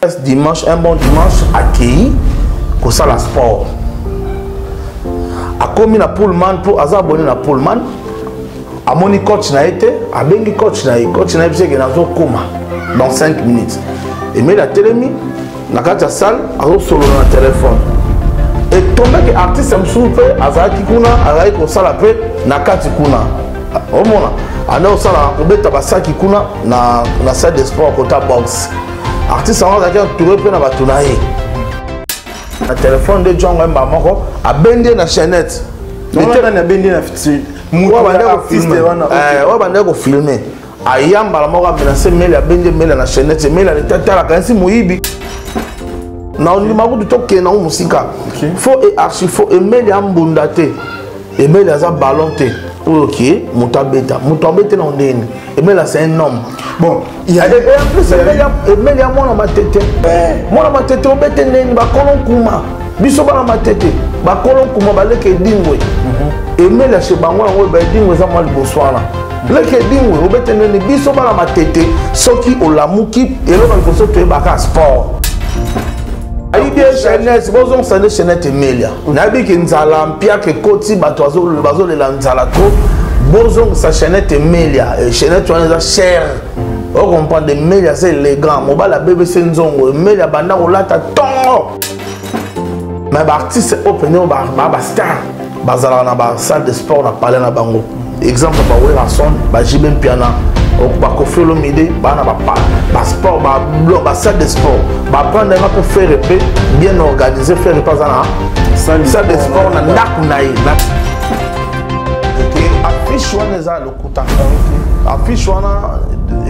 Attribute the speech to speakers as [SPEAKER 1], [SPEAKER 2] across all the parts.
[SPEAKER 1] Dimanche, un bon dimanche, accueilli, pour ça la sport. A commis na Pullman, pour Aza abonné na Pullman, a moni coach na été, a bengi coach na été, c'est que na zo koma dans 5 minutes. Et mais la télémie, na kata salle, a zo solo na téléphone. Et tombé que artiste me soupe, Aza kikuna, Aza ko sala pe, na kati kuna. Au mona, ana osala, obeta basaki kuna na salle de sport kota box. Artiste en a touré pe na batunaye. Le téléphone de John Wemba Moko a bendé la chaînette.
[SPEAKER 2] On a bendé la filmé.
[SPEAKER 1] Filmé. Ayam Balamora menacé, mais la bendé, mais la chaînette, mais la tête à la canne, Mouibi. Non, il m'a dit que non, musique. Faut et archi, faut aimer les ambundatés. Aimer les ballontés. Ok, Moutabeta. Moutabeta non déni. Aimer là, c'est un homme. Bon, il y a des plus aimer les amants dans ma tête. Moi, dans ma tête, on bête n'est pas colon kuma. Bisoba dans ma tête. Ba colon kuma, ba leke dingwe. Aimer la chebangwa, on va dingwe, ça m'a le bonsoir là. Leke dingwe, on bête n'est bisoba dans ma tête. Soki o la mouki, et là, on peut se faire baka sport. Aïe, Chanel, bon, ça ne Chanel Emilia. Nabi qui nous a l'ampia que Koti, Batoiseau, le bateau de l'Anzalato, Bozon, sa Chanel Emilia, et Chanel, tu as cher. On comprend des Melia, c'est élégant. Mon bas la bébé, c'est une zone. Melia, banda, on l'a tant. Mais l'artiste, open, star. Bazala, na ba salle de sport, na parlé na bango. Exemple, ba Werason, ba Jibem Piana. Ba Kofi Olomide, ba na ba sport, ba salle de sport. Ba prendre un peu faire repé, bien organisé, faire repé na salle de sport, na nakunaï. Affiche wana eza lokuta. Affiche wana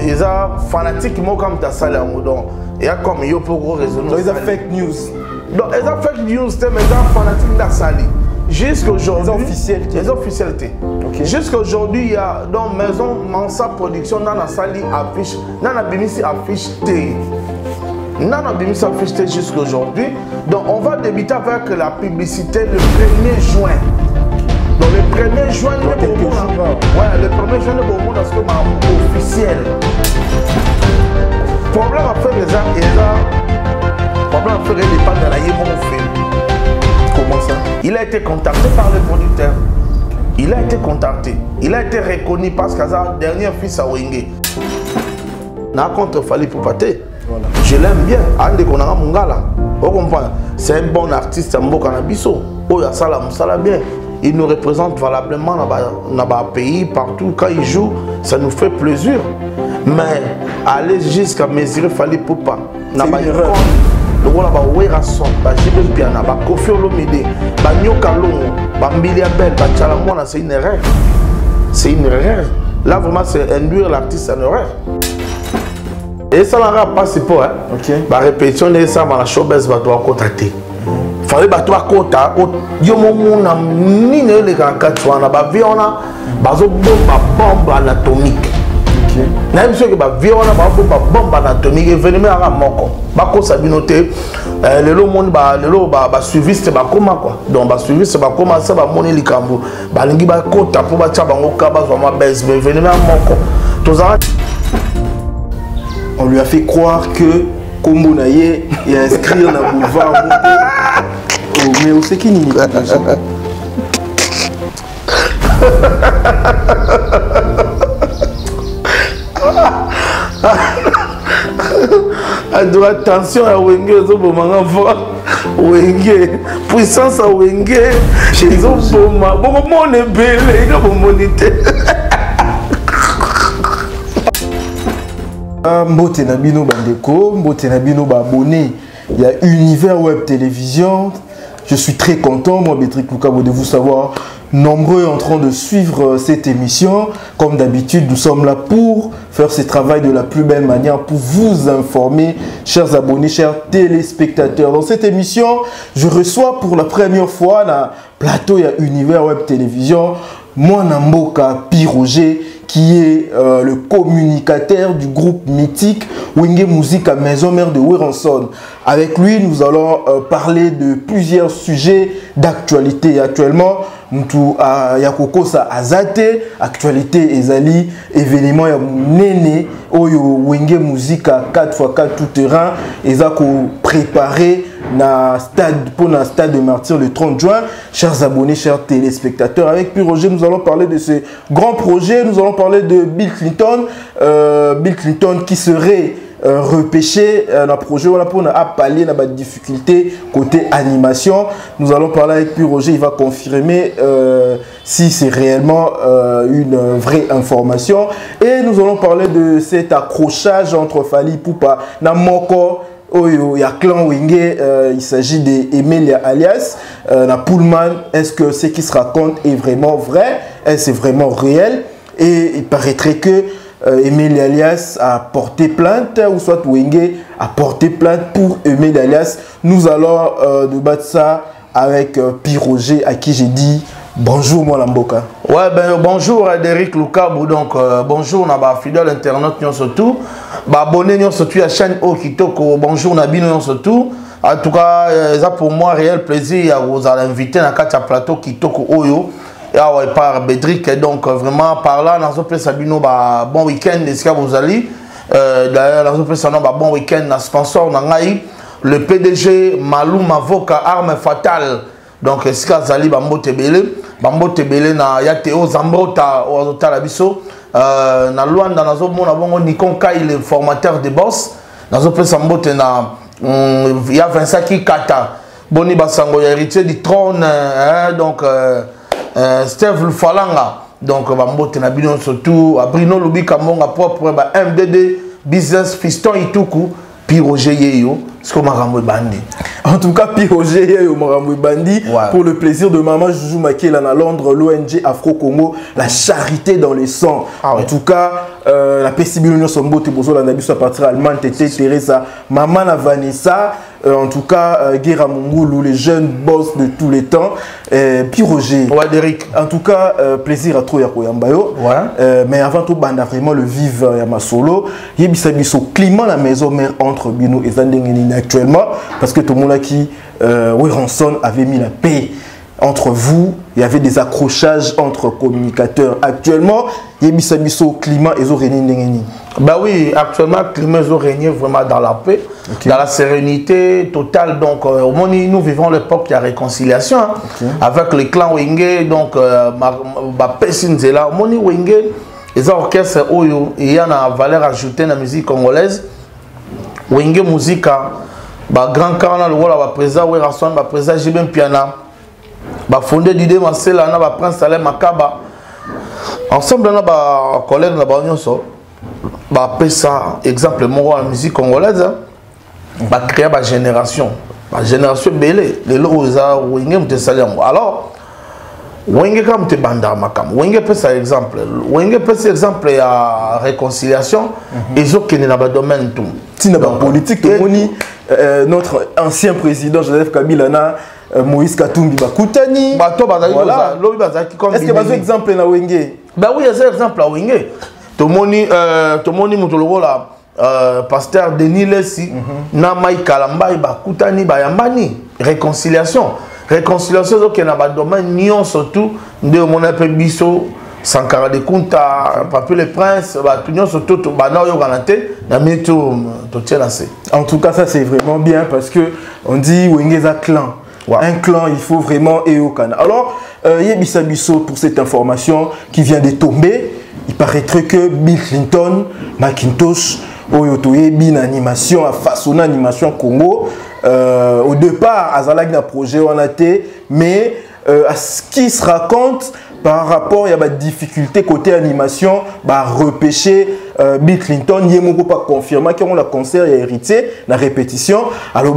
[SPEAKER 1] eza fanatique mo comme ta salle en donc il y a comme yo pour raisonner.
[SPEAKER 2] Donc eza fake news.
[SPEAKER 1] Donc eza fake news mais eza fanatique da salle. Jusqu'aujourd'hui les officialités. Okay. Jusqu'aujourd'hui il y a dans maison Mansa production dans la salle affiche, dans la bimisi affiche T. Dans la bimisi affiche T jusqu'aujourd'hui. Donc on va débuter avec la publicité le 1er juin. Donc le 1er juin, le 1er juin, parce que c'est officiel. Problème à faire les arts et là, problème à faire les dépenses de la film. Comment ça? Il a été contacté par le producteur. Il a été contacté. Il a été reconnu parce que c'est dernier fils à Wenge. N'a contre Fali Poupate. Je l'aime bien. Ande Konara Mungala. Vous comprenez? C'est un bon artiste à Mbokanabiso. Oh, il ça bien. Il nous représente valablement dans le pays, partout. Quand il joue, ça nous fait plaisir. Mais aller jusqu'à mesurer Fali Poupa, c'est une erreur. Le rôle de Werason, Jibem Piana, Kofi Olomide, Nyoka Longo, Mbili Abel, Chalamona, c'est une erreur. C'est une erreur. Là, vraiment, c'est induire l'artiste en erreur. Et ça n'aura pas si peu. La répétition de ça, la showbiz va doit contacter. Fallait battre à Kota, yo momuna ni ne le kakatwana ba viona bazo bombe anatomique. Na monsieur que ba viona ba bombe anatomique événement à moko. Ba ko sabinoté le lo monde ba le lo ba suiviste ba koma quoi. Donc ba suiviste ba koma ça ba moni likambo. Ba lingi ba Kota pour ba tchaba ngoka ba zo ma base événement moko. Tozara
[SPEAKER 2] on lui a fait croire que Kombo Naye est inscrit dans le boulevard. Oh, mais où c'est qui n'y va pas?
[SPEAKER 1] Attention à Wenge, Wenge, puissance à Wenge, ils ont bon mon est belle, ils ont monité.
[SPEAKER 2] Mbote Nabino Bandeko, Mbote Nabino abonné. Il y a Univers Web Télévision. Je suis très content, moi, Bétrick Loukabo, de vous savoir nombreux en train de suivre cette émission. Comme d'habitude, nous sommes là pour faire ce travail de la plus belle manière, pour vous informer, chers abonnés, chers téléspectateurs. Dans cette émission, je reçois pour la première fois, dans le plateau, il y a Univers Web Télévision, moi, Namboka Piroger, qui est le communicateur du groupe mythique Wenge Musique à Maison Mère de Weranson. Avec lui, nous allons parler de plusieurs sujets d'actualité. Actuellement, nous avons Azate, actualité Ezali, événement Nene, Oyo Wenge Musique à 4x4 tout terrain, Ezako préparé pour le stade de Martyr le 30 juin. Chers abonnés, chers téléspectateurs, avec Puis Roger, nous allons parler de ce grand projet. Nous allons parler de Bill Clinton. Bill Clinton qui serait repêché dans le projet pour pallier la difficulté côté animation. Nous allons parler avec Puis Roger, il va confirmer si c'est réellement une vraie information. Et nous allons parler de cet accrochage entre Fally Ipupa et Moko. Il y a clan Wenge, il s'agit d'Emelia alias na Pullman. Est-ce que ce qui se raconte est vraiment vrai? Est-ce vraiment réel? Et il paraîtrait que Emelia alias a porté plainte, ou soit Wenge a porté plainte pour Emelia alias. Nous allons débattre ça avec Puis Roger, à qui j'ai dit bonjour moi Lamboka.
[SPEAKER 1] Ouais, ben bonjour Derek Lukabou, donc bonjour na fidèle internaute nyon surtout, abonné nyon surtout à la chaîne Okitoko, bonjour Nabino nyon surtout. En tout cas, ça pour moi réel plaisir à vous inviter dans le plateau Kitoko Oyo et par Bédric, donc vraiment par là dans place Sabino bon week-end est-ce que vous allez d'ailleurs dans place bon week-end na sponsor nangai le PDG Malou Mavoka Arme Fatale. Donc, est-ce que vous allez Bambo Tebele na Yateo Zambota ou Azota Labiso na Luanda na Zobo na Bongo Nikon Kai le formateur de boss na Zope Sambote na ya Vincent Kata Boni Basango héritier du trône donc Steve Lufalanga donc Bambo Tenabino surtout Abrino Lubika Monga propre MDD business fiston Ituku Puis Roger Yeyo, ce que Marambo Bandi.
[SPEAKER 2] En tout cas, Puis Roger Yeyo, Marambo Bandi, pour le plaisir de Maman Joujou Makela à Londres, l'ONG Afro-Congo, la charité dans les sangs. En tout cas, la Pestibulonion Sombo, Tebozo, la Nabiso à partir allemand, Tété, Teresa, Maman Vanessa, en tout cas, Guerra Mungoulou, les jeunes boss de tous les temps. Puis Roger.
[SPEAKER 1] Ouais, Derek.
[SPEAKER 2] En tout cas, plaisir à trop Yako Yambayo. Mais avant tout, Banda vraiment le vivre Yamasolo. Yebisabiso, climat la maison mère entre Bino et Zandengeni actuellement. Parce que tout le monde qui, Weranson avait mis la paix entre vous. Il y avait des accrochages entre communicateurs. Actuellement, Yebisabiso, climat et Zoreni.
[SPEAKER 1] Bah oui, actuellement, le climat règne vraiment dans la paix, dans la sérénité totale. Donc, au moment où nous vivons l'époque de la réconciliation avec le clan Wenge. Donc, ma Pessinzela, au moment où Wenge, les orchestres, il y a une valeur ajoutée dans la musique congolaise. Wenge Musica, grand carnal, le président Weranson, le président Jibem Piana, le fondé d'idée Marcela, le prince Salem Makaba. Ensemble, nos collègues, ça exemple la musique congolaise créer une génération belé les lots Wenge alors Wenge comme te banda makam Wenge peut ça exemple Wenge peut ça exemple à réconciliation et autres qui dans le domaine tout
[SPEAKER 2] si dans la politique notre ancien président Joseph Kabila Moïse Katumbi Bakutani
[SPEAKER 1] voilà
[SPEAKER 2] est-ce que vous exemple na Wenge
[SPEAKER 1] bah oui il y a un exemple à Wenge Tomoni Moutologo la pasteur Denis Lessi na Maï Kalamba Bakutani Bayambani réconciliation qui est dans le domaine nion surtout de mon appel Bisso Sankara de Kunta Papi le Prince tout surtout bana yo garanté na minute to tienase.
[SPEAKER 2] En tout cas ça c'est vraiment bien parce que on dit Wengeza clan. Un clan, il faut vraiment Eokana. Alors, Yebisa Bisso pour cette information qui vient de tomber. Il paraîtrait que Bill Clinton, Macintosh, Oyotoye, Bin Animation, a façonné l'animation Congo. Au départ, Azalag n'a projet en athée, mais à ce qui se raconte par rapport à la difficulté côté animation, repêcher Bill Clinton, il n'y a pas confirmé qu'on a concert et héritier, la répétition. Alors,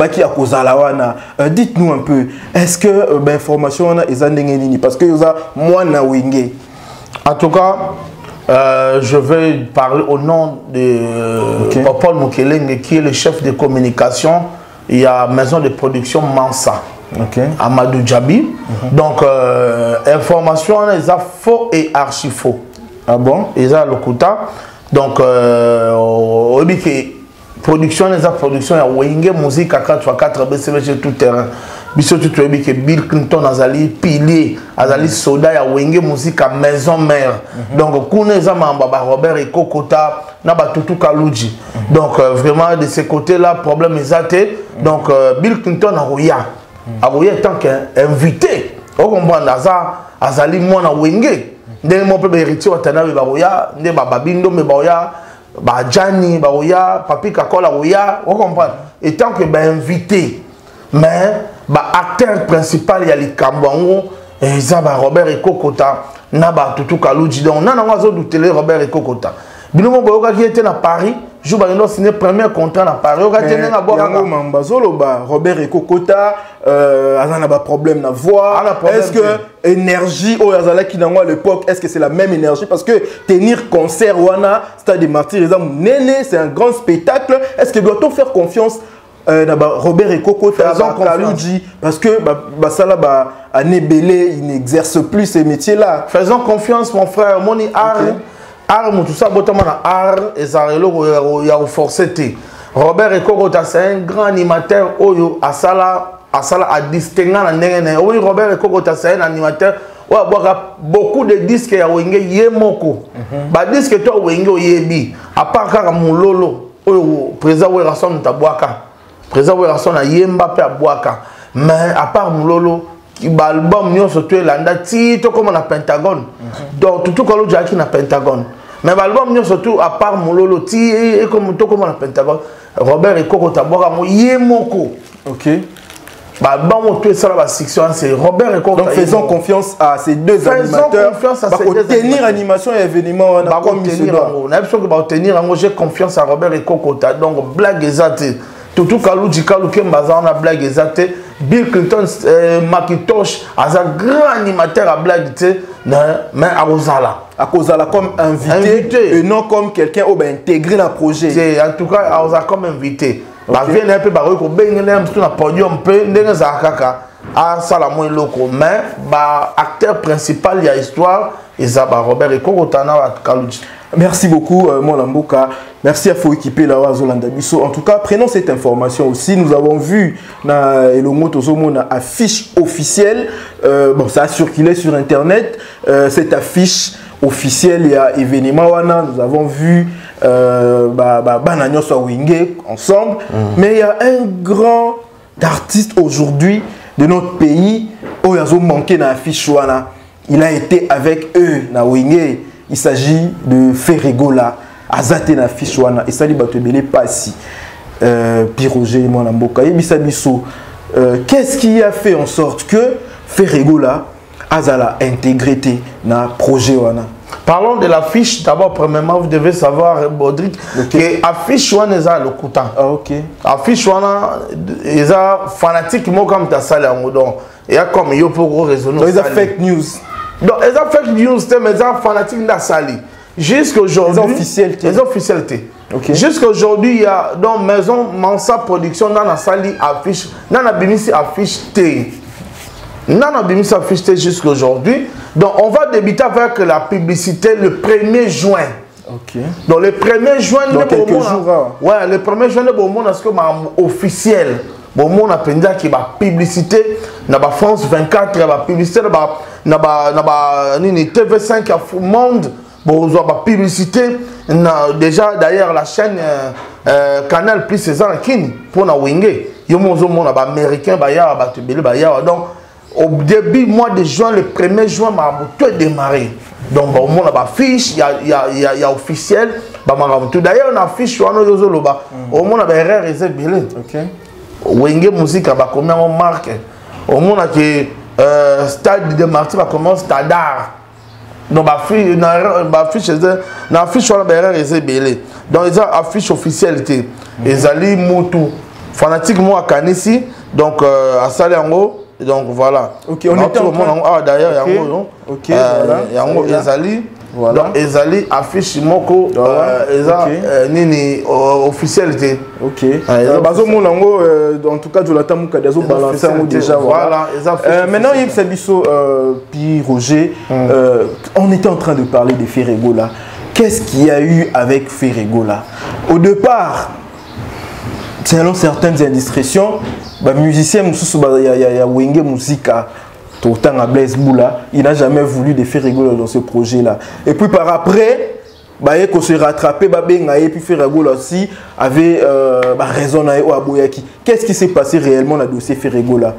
[SPEAKER 2] dites-nous un peu, est-ce que l'information est en parce que vous avez moins na Wenge.
[SPEAKER 1] En tout cas, je vais parler au nom de Paul Mukeleng, qui est le chef de communication. Il y a maison de production Mansa. Amadou Djabi. Donc, information, les faux et archi faux.
[SPEAKER 2] Ah bon?
[SPEAKER 1] Eza lokuta. Donc production les production ya wenge musique à 4x4 BCBG tout terrain. Biso tout que Bill Clinton azali pilier, azali soldat ya wenge musique à maison mère. Donc kuna eza mamba ba Robert Ekokota na ba Tutu Kaluji. Donc vraiment de ce côté là problème ezate. Donc Bill Clinton a roya tant qu'invité. On comprend azali mwana wenge. Ndenge mo pe héritier watana ba roya, ndé ba babindo me ba roya. Bah Gianni, bah Oya, Papi Kakola Oya, on comprend. Et tant que bah invité, mais bah acteur principal il y a les Kambongo, et ça bah Robert Ekokota, na bah Tutu Kaluji, donc on a un oiseau de télé Robert Ekokota. Binomo Boyoka qui était à Paris, je vais signer premier contrat à Paris.
[SPEAKER 2] Robert Ekokota, a un problème à voix. Est-ce que énergie au Yazala qui à l'époque, est-ce que c'est la même énergie? Parce que tenir concert Wana, Stade des Martyrs, c'est un grand spectacle. Est-ce que doit-on faire confiance à Robert Ekokota, parce que il n'exerce plus ces métiers-là?
[SPEAKER 1] Faisons confiance, mon frère. Moni Arme, tout ça, art et Zarelo, il y a forcé. Robert Ekokota, c'est un grand animateur à Sala à distinguer. Oui, Robert Ekokota, c'est un animateur. Beaucoup de disques à Wenge Yemoko. Bah disque toi Wenge Yebi. À part car mon lolo, président Werasson Tabouaka. Président Werasson a Yemba pe Abouaka. Mais à part mon lolo. L'album nous surtout landa tito comme on a Pentagone. Donc tout comme l'autre qui na Pentagone. Mais l'album nous surtout à part Mololo ti et comme tout comme on a Pentagone. Robert Ekokota boka mo yemoko.
[SPEAKER 2] OK.
[SPEAKER 1] L'album tout ça la section c'est Robert Ekokota.
[SPEAKER 2] Donc faisons confiance à ces deux animateurs.
[SPEAKER 1] Confiance à ces deux
[SPEAKER 2] tenir animation et événement on a comme
[SPEAKER 1] tenir on a besoin que tenir j'ai confiance à Robert Ekokota. Donc blague exacte. Tout Kaluji Kaluke Mbazan a blague exacte. Bill Clinton, Macintosh, a un grand animateur à blague, mais à Ozala.
[SPEAKER 2] À Ozala comme invité et non comme quelqu'un qui a intégré le projet.
[SPEAKER 1] En tout cas, à Ozala comme invité. La vie est un peu barrée, sur un podium, mais l'acteur principal, il y a l'histoire, et ça, Robert Ekokota à Kaluji.
[SPEAKER 2] Merci beaucoup, Molamboka. Merci à Fou équiper la Wazolanda Bisso. En tout cas, prenons cette information aussi. Nous avons vu na Elongo Tozomo na affiche officielle. Bon, ça a circulé sur Internet. Cette affiche officielle, il y a événement wana. Nous avons vu Bananyo Swawinge ensemble. Mais il y a un grand artiste aujourd'hui de notre pays. Oyazo manqué na affiche wana. Il a été avec eux na Wingé. Il s'agit de Ferregola, Azate na Fichouana, et Sali Batebele Passi, Piroger, Mwanamboka, et Bissabisso. Qu'est-ce qui a fait en sorte que Ferregola Azala intégrité na projet wana?
[SPEAKER 1] Parlons de l'affiche. D'abord, premièrement, vous devez savoir, Baudric, que l'affiche wana est le coutant.
[SPEAKER 2] Ah, ok.
[SPEAKER 1] L'affiche wana est fanatiquement comme ta salle en modon. Il y a comme il pour raisonner.
[SPEAKER 2] Donc, il y a fake news.
[SPEAKER 1] Donc, les fake news, mais les fanatiques de la salle. Jusqu'aujourd'hui, les officialités.
[SPEAKER 2] Okay.
[SPEAKER 1] Jusqu'aujourd'hui, il y a dans Maison Mansa Production, dans la salle affiche, dans la Bimisi affiche T. Dans la Bimisi affiche T jusqu'aujourd'hui. Donc, on va débuter avec la publicité le 1er juin.
[SPEAKER 2] Ok.
[SPEAKER 1] Donc, le 1er juin,
[SPEAKER 2] dans quelques jours.
[SPEAKER 1] Ouais, le 1er juin, c'est officiel. Bon, on a pensé qu'il y a publicité dans la France 24, il y a publicité dans la TV5, il y a monde, bon, il y a publicité. Déjà, d'ailleurs, la chaîne Canal Plus, c'est ça, pour la Wingé. Il y a des Américains, donc, au début mois de juin, le 1er juin, tout est démarré. Donc, on a une fiche, il y a officiel. D'ailleurs, on a une fiche, on a erreur,
[SPEAKER 2] ok.
[SPEAKER 1] Wenge musique a combien on marque au monde que stade de Martyr va commencer Stadar donc ma fiche on a erreur belé donc ils ont affiche officialité ils allient Moutou fanatique moi à Kanisi donc à Salango donc voilà
[SPEAKER 2] ok on est
[SPEAKER 1] d'ailleurs yango
[SPEAKER 2] ok voilà
[SPEAKER 1] yango ils allient
[SPEAKER 2] Voilà.
[SPEAKER 1] Donc ezali affiche moko nini officialité.
[SPEAKER 2] OK. Bazo monango en tout cas Jonathan Mukadi azo balancer déjà voilà. Maintenant il y a biso puis Roger on était en train de parler de Ferregola. Qu'est-ce qu'il y a eu avec Ferregola? Au départ, selon certaines indiscrétions, les musiciens, il y a Wenge Musika, autant à Blaise Boula, il n'a jamais voulu de Ferregola dans ce projet-là. Et puis par après, il faut se rattraper, et puis Ferregola aussi avait raison à Boyaki. Qu'est-ce qui s'est passé réellement dans le dossier Ferregola?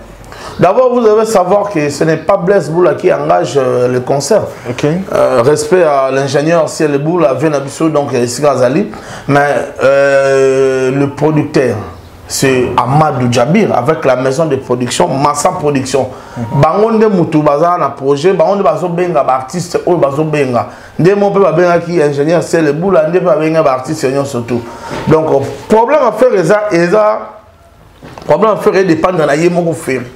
[SPEAKER 1] D'abord, vous devez savoir que ce n'est pas Blaise Boula qui engage le concert.
[SPEAKER 2] Okay.
[SPEAKER 1] Respect à l'ingénieur Ciel Boula, Venabiso, donc Sigazali. Mais le producteur, c'est Amadou Djabir, avec la maison de production, Massa Production. Bangonde Moutou Baza na projet, Bangonde Bazo Benga, artiste, ou Bazo Benga. Ndé mon père Benga qui est ingénieur Ciel Boula, Ndé Benga, artiste, surtout. Donc, problème à faire, problème à faire, il dépend de la Yémoko Ferry.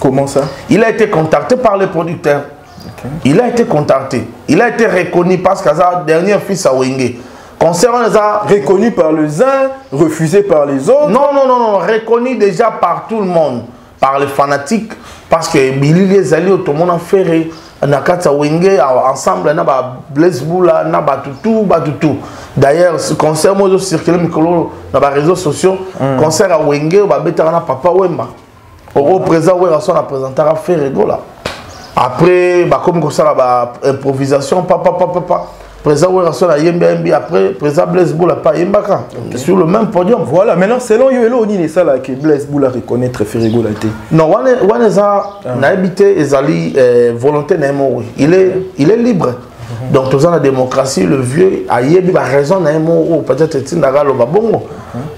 [SPEAKER 2] Comment ça?
[SPEAKER 1] Il a été contacté par les producteurs. Okay. Il a été contacté. Il a été reconnu parce que sa dernier fils à Wenge. Concernant les
[SPEAKER 2] reconnu par les uns, refusé par les autres.
[SPEAKER 1] Non, reconnu déjà par tout le monde, par les fanatiques, parce que Billy les alliés tout le monde a fait Nakata Wenge ensemble na ba Blaise Boula na batutu. D'ailleurs ce concert moi circulé micro dans les réseaux sociaux, concert à Wenge ba betana papa Wemba. Au présent, on a présenté à Ferregola. Après, comme ça, improvisation, présent, on a Yembe, après, présent Blaise Boula, pas Yembaka. Sur le même podium.
[SPEAKER 2] Voilà, maintenant, selon Yoelo, on dit ça que Blaise Boula reconnaître Ferregola.
[SPEAKER 1] Non, on a habité Ezali volonté Naïmo. Il est libre. Donc, tout ça, la démocratie, le vieux, a raison Naïmo, peut-être que Tindagalo va bongo.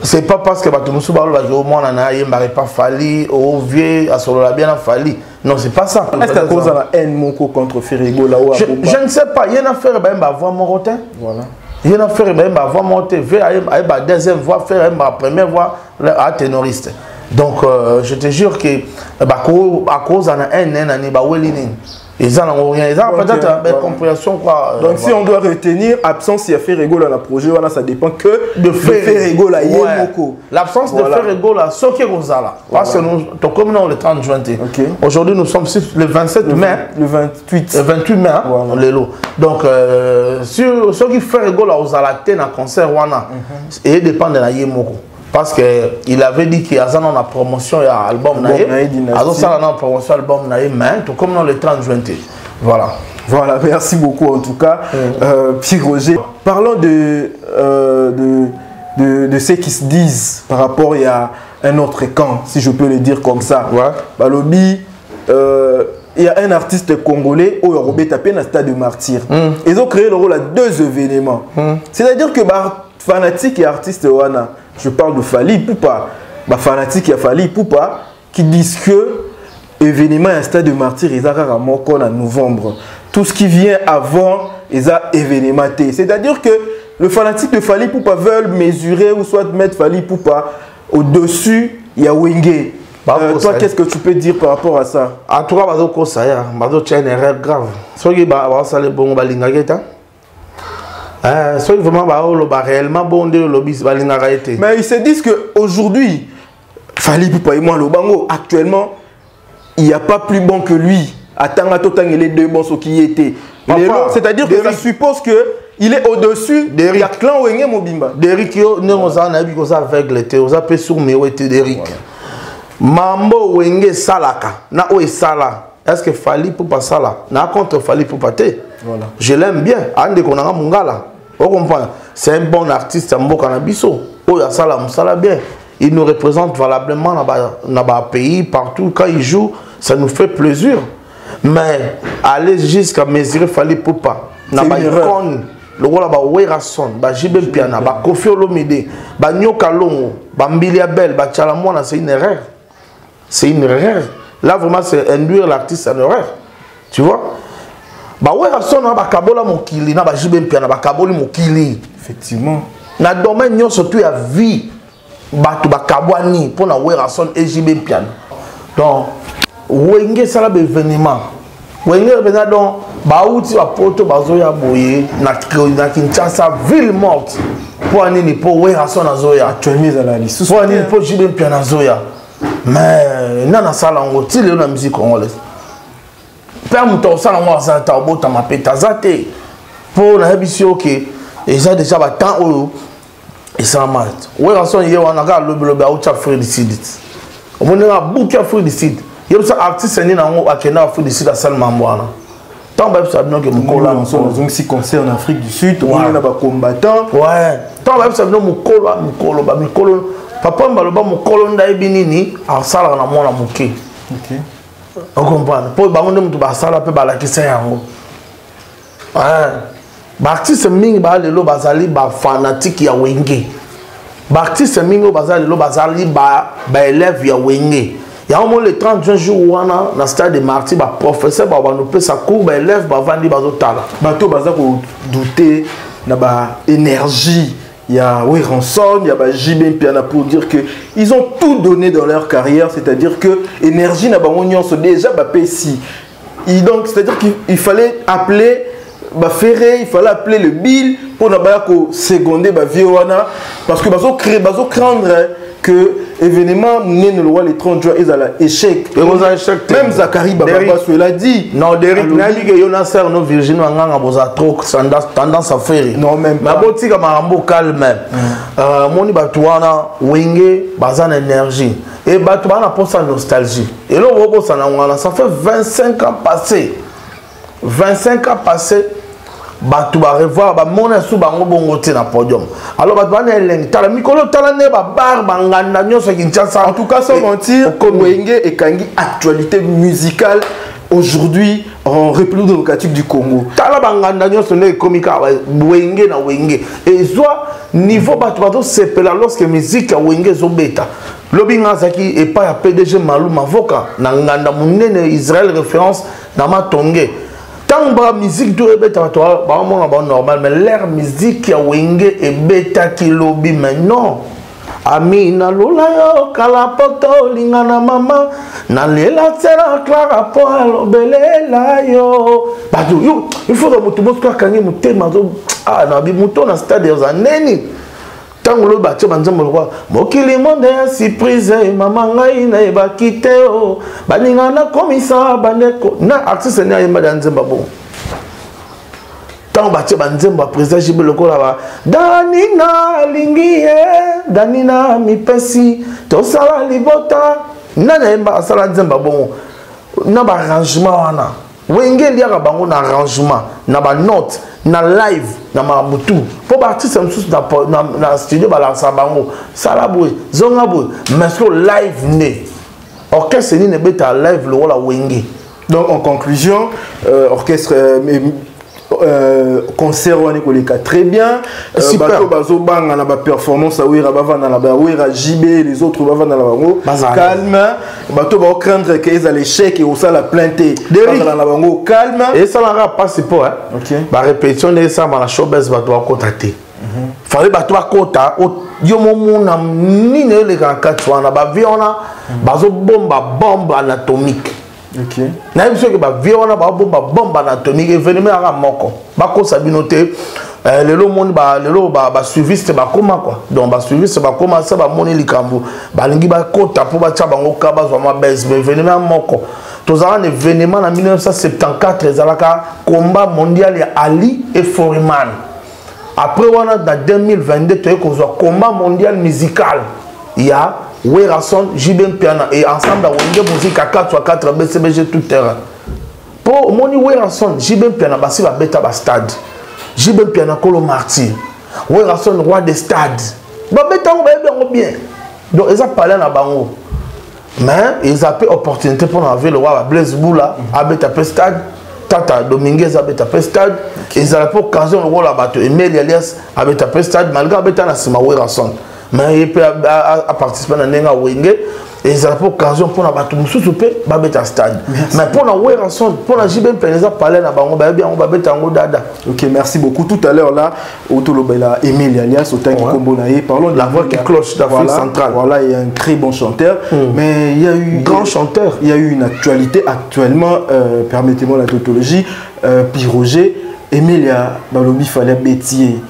[SPEAKER 1] C'est pas parce que Batumusu Balo va au moins n'a pas fallu, au vieux, à Solo la bien a fallu. Non, c'est pas ça.
[SPEAKER 2] Est-ce qu'à cause de la haine Moko contre Ferregola ou
[SPEAKER 1] je ne sais pas. Il y a une affaire, il va voir mon rotin.
[SPEAKER 2] Voilà.
[SPEAKER 1] Il y a une affaire, il va voir mon rotin. Il va deuxième voix, faire la première voix à ténoriste. Donc, je te jure que à cause de la haine, il va ils ont rien, ils ont peut-être une compréhension quoi.
[SPEAKER 2] Donc si on doit retenir absence il y a Ferregola dans le projet, voilà, ça dépend que de Ferregola.
[SPEAKER 1] L'absence de Ferregola, ce qui est là. Parce que nous, comme nous le 30 juin. Aujourd'hui nous sommes le 27 mai.
[SPEAKER 2] Le 28.
[SPEAKER 1] Le 28 mai, on est là. Donc sur ce qui Ferregola aux alatés dans le concert Wana, et dépend de la Yemoko. Parce qu'il avait dit qu'il y a une promotion à l'album Naïe. Alors ça, on a une promotion à l'album Naïe, mais tout comme dans le 30 juin. Voilà.
[SPEAKER 2] Voilà, merci beaucoup en tout cas. Pierre Roger, parlons de ce qui se disent par rapport à un autre camp, si je peux le dire comme ça.
[SPEAKER 1] Ouais.
[SPEAKER 2] Balobi, il y a un artiste congolais où il a tapé dans le stade de Martyr. Ils ont créé le rôle à 2 événements. C'est-à-dire que fanatiques et artistes Wana, je parle de Fali Poupa, fanatique et Fali Poupa, qui disent que l'événement à un stade de Martyr, ils ont en novembre. Tout ce qui vient avant, ils ont événementé. C'est-à-dire que le fanatique de Fali Poupa veulent mesurer ou soit mettre Fali Poupa au-dessus, il y a Wenge. Toi, qu'est-ce que tu peux dire par rapport à ça?
[SPEAKER 1] En tout cas, il y a une erreur grave. Réellement bon de lobby
[SPEAKER 2] mais ils se disent qu'aujourd'hui, Fali Poupa et moi, le bango, actuellement, il n'y a pas plus bon que lui. Attends, les 2 bons ce qui étaient. C'est-à-dire que ça suppose qu'il est au-dessus de la clan Wenge Mobimba.
[SPEAKER 1] Derrick, nous avons aveugle, nous avons sur mes Derrick. Mambo Wenge Salaka, na o Sala. Est-ce que Fali Poupa Sala? Na contre Fali Poupa te.
[SPEAKER 2] Voilà.
[SPEAKER 1] Je l'aime bien. Ande Konanga Mungala. Vous comprenez? C'est un bon artiste, un bon cannabiso. Oh, il ça bien. Il nous représente valablement dans le pays, partout. Quand il joue, ça nous fait plaisir. Mais aller jusqu'à mesurer Fali Poupa, na ba icône, le roi ba Werason, ba Jibé Piana, ba Kofi Olomide, ba Nyoka Longo, ba Mbilia Bel, ba Tchalamwana, c'est une erreur. C'est une erreur. Là, vraiment, c'est induire l'artiste en erreur. Tu vois?
[SPEAKER 2] Effectivement.
[SPEAKER 1] Na domaine surtout à vie batu bakabwani pour na wera son EJB piano. Donc Wenge sala événement Wenge bena donc bauti ba poto bazoya boye na Kinshasa ville morte pour nini pour Werason azoya
[SPEAKER 2] actuellement à la liste
[SPEAKER 1] pour nini pour Jibin Piana azoya mais nana sala ngo tile na musique congolaise père muto sala ngo azata obota mapeta zate pour na hebisio ke eza déjà ba temps oyo et ça mal Werason ye wana ga lobe auta frère sidit omonela bouki frère sidit il y a un artiste qui a fait des à Salmamboana. Tant que ça que Mukola,
[SPEAKER 2] donc si concert en Afrique du Sud, on a des combattants.
[SPEAKER 1] Ouais. Tant que ça Mukola, papa Mbaloba Mukolo Ndaibinini, à Sala na mona Muké.
[SPEAKER 2] OK.
[SPEAKER 1] On comprend. Pour baronde mutu ba sala pe ba la kisa yango. Ouais. Ba artiste mingi ba lelo bazali ba fanatique ya Wenge. Ba artiste mingi bazali lelo bazali ba élève ya Wenge. Il y a au moins les 30 jours où on a dans stade de Marty, bah professeur bah nous peut sa cour bah élève bah vendre bah d'autres
[SPEAKER 2] bateau bah ça pour douter na bah énergie il y a Werason il y a bah Jibin Piana pour dire que ils ont tout donné dans leur carrière, c'est-à-dire que énergie na bah on se déjà bah pessi et donc c'est-à-dire qu'il fallait appeler bah Ferré, il fallait appeler le Bill pour na bah ko seconder bah Viwana parce que bah so créer bah so craindre que événement né le roi les 30 jours ils à l'échec même Zachary Baba l'a dit
[SPEAKER 1] non Derrick n'a dit que Yona sert nos Virginie nganga boza trop tendance à faire
[SPEAKER 2] non même
[SPEAKER 1] mais boti ka marambo calme moni batuana Wenge bazana énergie et batuana pour sa nostalgie et là on ça na ça fait 25 ans passés 25 ans passés batu ba revoir ba mona su bango bongo te na podium alors batu bana eleng tala mikolo tala ne ba bar banganda nyoso Kinshasa
[SPEAKER 2] en tout cas sans mentir comme Wenge et Kangi actualité musicale aujourd'hui en République démocratique du Congo
[SPEAKER 1] tala banganda nyoso ne komika Wenge na Wenge et soit niveau batu bato sepela lorsque musique ya Wenge zo beta lobinga zaki et pas ya PDG Malou Mavoka na nganda munene Israël référence na matonge. Tant que la musique doit être normal, mais l'air musique ya Wenge et bêta qui lobby, mais non. Amina lula yo kalapoto lingana mama na lela tsera clara po alobelela yo. Badu yo, il faut que mutu bosko kangi mutema zo ah na bi muto na stade ya neni. Tango lo bache banzambo lo mokili monde ya surprise mama ngai na eba kiteo baninga na komisa bandeko na artiste ne ayemba danzemba bon tango bache banzemba président Jibe lokola ba danina lingie danina mipesi to sala libota na yemba sala nzemba bon na ba arrangement wana Wenge liaka bango na arrangement na ba note na live na mabutu pour artiste msusu na studio balansa bango sala boy zonga boy mais que live né orchestre ni ne beta live le wala Wenge
[SPEAKER 2] donc en conclusion orchestre concert on est très bien bato bazo banga na ba performance a wira bavana na ba wira JB les autres bavana na bango calme bato ba craindre que ils allaient l'échec et au ça la plainte bavana na bango calme
[SPEAKER 1] et ça la passe pas
[SPEAKER 2] OK
[SPEAKER 1] ba répétition de ça ba la showbiz bato ba contacter fallait bato ba kota yo momuna nini le kankatwa na ba viona bazo bombe anatomique.
[SPEAKER 2] OK.
[SPEAKER 1] Na biso ke ba viona ba bombe anatomique événement à moko ba ko sabinoté lelo moni ba lelo ba suiviste ba koma quoi donc ba suiviste ba koma ça ba moni likambo ba lingi ba kota pour ba tcha bango ka ba zo ma base événement moko tous un événement en 1974 ezalaka combat mondial ya Ali et Foreman après on a dans 2022 tu ko zo combat mondial musical il y a Werason, Jibin Piana et ensemble Wenge musique à 4x4 BCBG tout terrain. Pour moni Werason, Jibin Piana basi va beta ba stade. Jibin Piana Kolo Martyr. Werason roi des stades. Ba beta on bien. Donc ils ont parlé na bango. Mais ils ont pris opportunité pour enlever le roi Blaise Boula à beta stade. Tata Dominguez à beta stade. Ils ont pour occasion le roi la bateau Emile Elias à beta stade malgré beta na sima Werason. mais il peut participer dans nenga wenge et ça pour occasion pour na batu mususu pe ba beta stade mais pour na wera son pour na jibe peneza parler na bango ba bien on ba beta ngo dada. OK, merci beaucoup. Tout à l'heure là Otolobela Emile alias Otaki Kombo na parlons de la voix qui cloche d'Afrique centrale.
[SPEAKER 2] Voilà, il y a un très bon chanteur mais il y a eu
[SPEAKER 1] grand chanteur.
[SPEAKER 2] Il y a eu une actualité actuellement permettez-moi la tautologie Piroger Emilia Balobi fallait bêtier.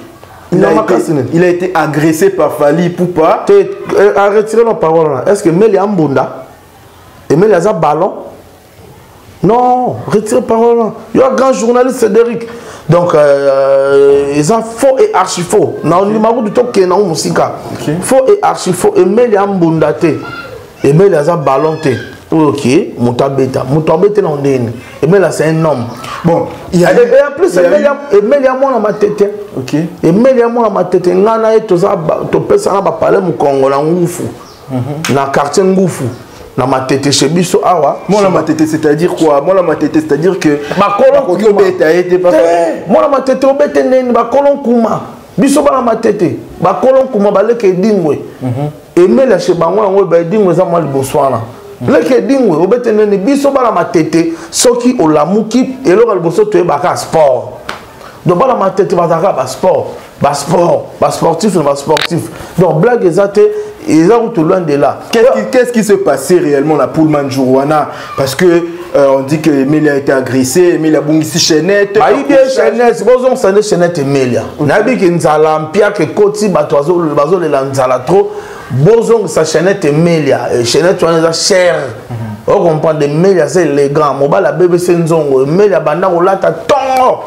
[SPEAKER 2] Il a été agressé par Fali Poupa.
[SPEAKER 1] Retirez nos paroles. Est-ce que Emilia Mbunda Emilia a un ballon? Non, retirez les paroles. Il y a un grand journaliste Cédric. Donc, ils ont faux et archi faux. Dans le numéro du top qui est dans la musique. Faux et archi faux. Emilia Mbunda. Emilia a un ballon. Ok, Moutabeta non dene. Emilia c'est un homme. Bon, il y a et en plus Emilia moi dans ma tête. OK. Emilia moi dans ma tête ngana et to pesa na ba parler mu Congo na ngufu. Na quartier ngufu. Na ma tête chez biso awa.
[SPEAKER 2] Moi dans ma tête c'est-à-dire quoi? Moi dans ma tête c'est-à-dire que
[SPEAKER 1] ba kolon beta été pas. Moi dans ma tête obete nene ba kolon kuma. Biso ba na ma tête. Ba kolon kuma ba leke dingwe. Emilia chez bango ngo ba dingwe za moi liboswana. Le que dingwe obetene ni biso bala matete soki olamuki elo kalboso to ebaka sport donc bala matete bazaka ba sportif donc blague ezate ezako tout loin de là.
[SPEAKER 2] Qu'est-ce qui se passait réellement la Pullman Jourouana parce que on dit que Emilia a été agressé, Emilia bungisi chaînette.
[SPEAKER 1] Ba idée chaînette, bozon sane chaînette Emilia. Nabi ki nzala mpia ke koti batozo bazo le nzala trop. Bozong sa chaînette Emilia, chaînette on est cher. On comprend de Emilia c'est élégant. Mobile BBC nzongo, Emilia banda olata tongo.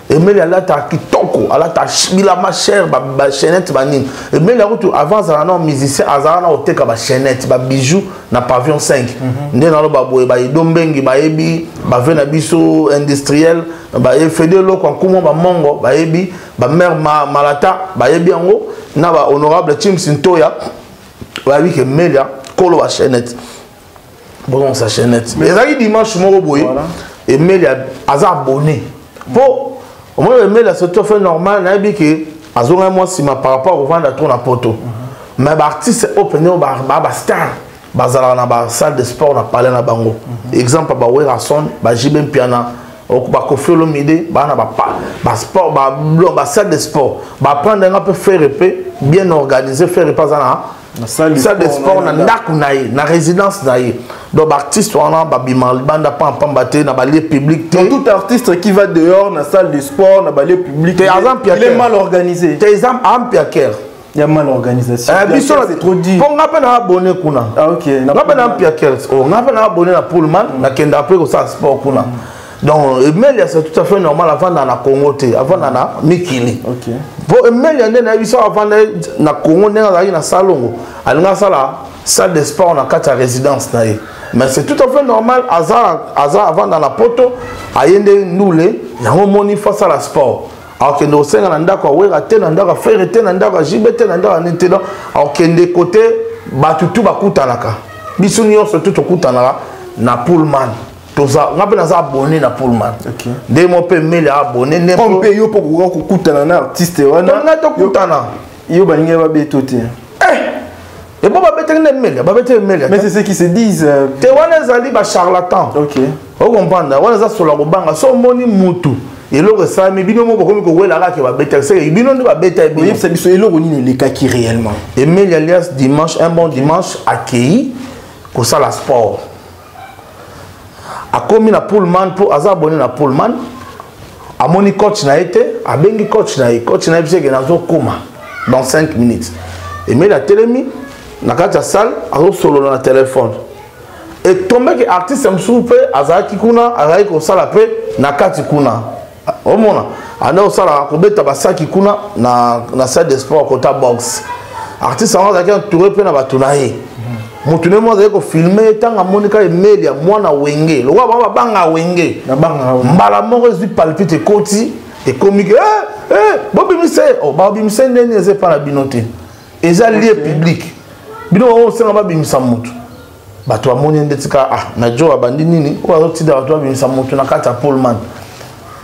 [SPEAKER 1] Emilia lata kitoko, alata bila ma cher ba chaînette banine. Emilia avant ça non musicien azara na oteka ba chaînette, ba bijoux na pavillon 5. Ndé na lo ba boye ba idombengi ba ebi, ba vena biso industriel, ba efede lo kwa kumo ba mongo, ba ebi, ba mère malata, ba ebi yango. Na ba honorable Tim Sintoya ba wi ke Emilia kolo ba chaînette bon sa chaînette mais ça dimanche moko boye Emilia aza abonné po au moins Emilia c'est tout fait normal na bi ke azonga moi si ma par rapport au vendre trop na poto mais ba artiste open ba star bazala na ba salle de sport na parler na bango exemple ba Wera Son ba Jibem Piana ba Kofi Olomide ba na ba sport ba salle de sport ba prendre un peu faire bien organisé faire pas na salle de sport na ndaku na résidence na ye donc artiste wana ba bima banda pamba te na ba lieu public
[SPEAKER 2] te tout artiste qui va dehors na salle de sport na ba lieu public il est mal organisé
[SPEAKER 1] te exemple ampiaker
[SPEAKER 2] il y a mal organisation
[SPEAKER 1] c'est trop dit pour nga pe na abonné kuna
[SPEAKER 2] OK
[SPEAKER 1] nga pe na ampiaker nga pe na abonné na Pullman na kenda après ko sa sport kuna. Donc, Emilia, c'est tout à fait normal avant dans la Congo, avant dans la Mikili.
[SPEAKER 2] OK.
[SPEAKER 1] Pour Emilia, avant dans la Congo, dans la salon, dans la salle de sport, dans la résidence. Mais c'est tout à fait normal, avant dans la poto, à Yende Noule, il y a un moni face à la sport. Alors que nous sommes dans la faire, dans JBT, alors que des côtés, tout va coûter. Bissounion, c'est tout au coût na Pullman. On a abonné na Pullman. Dès mon père Emilia abonné.
[SPEAKER 2] On paye pour couper un artiste. On a
[SPEAKER 1] tout coûté.
[SPEAKER 2] Yo balinga ba betoté.
[SPEAKER 1] Et bon ba betoté Emilia, ba betoté Emilia.
[SPEAKER 2] Mais c'est ce qui se disent.
[SPEAKER 1] Te wana zali ba charlatan.
[SPEAKER 2] OK.
[SPEAKER 1] On comprend. Wana za sola ko banga so moni mutu. Et le ça mi bino mo bokomi ko wela ka ke ba betoté. C'est bino ndi ba betoté.
[SPEAKER 2] Oui, c'est biso elo roni les cas qui réellement.
[SPEAKER 1] Emilia alias dimanche un bon dimanche accueilli ko ça la sport. A commis na Pullman pour aza abonné na Pullman a moni coach na été a bengi coach na c'est que nazo koma dans 5 minutes et mais la télémi na kata salle a solo na téléphone et tombé que artiste msoupe aza kikuna aza ko sala pe na kati kuna o mona ana sala ko beta basaki kuna na salle de sport kota box artiste on a entouré pe na batunaye mutune mo zeko filmer tanga monika Emilia mwana wenge lo wa banga wenge
[SPEAKER 2] na banga
[SPEAKER 1] mbala moko zi palpite koti et comique bobi mise o bobi mise nene eze pas la binote eza lieu public bino on senga ba bimisa mutu bato amoni ndetika na jo abandi nini o azotida bato bimisa mutu na kata Pullman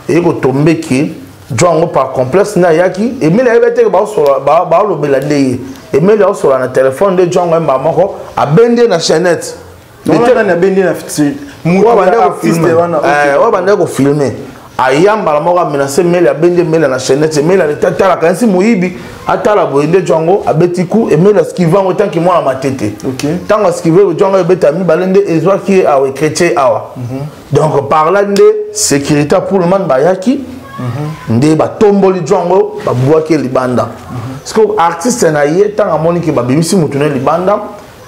[SPEAKER 1] et ko tombe ki Django par complexe na yaki et mais la bête ba so ba lo belande et mais là sur le téléphone de Django maman ko a bende na chaînette
[SPEAKER 2] on a bende na
[SPEAKER 1] bande ko filmer ayamba la moko menacer mais la bende mais la chaînette mais la tata la kansi moyibi atala boyende Django abetiku et mais la skiva autant que moi la matete
[SPEAKER 2] OK
[SPEAKER 1] tant que skiva Django betami balende ezwa qui a chrétien awa donc par là de sécurité pour le monde bayaki nde ba tomboli Django ba buaki libanda parce que artiste na yé tant à moni que ba bimisi mutune libanda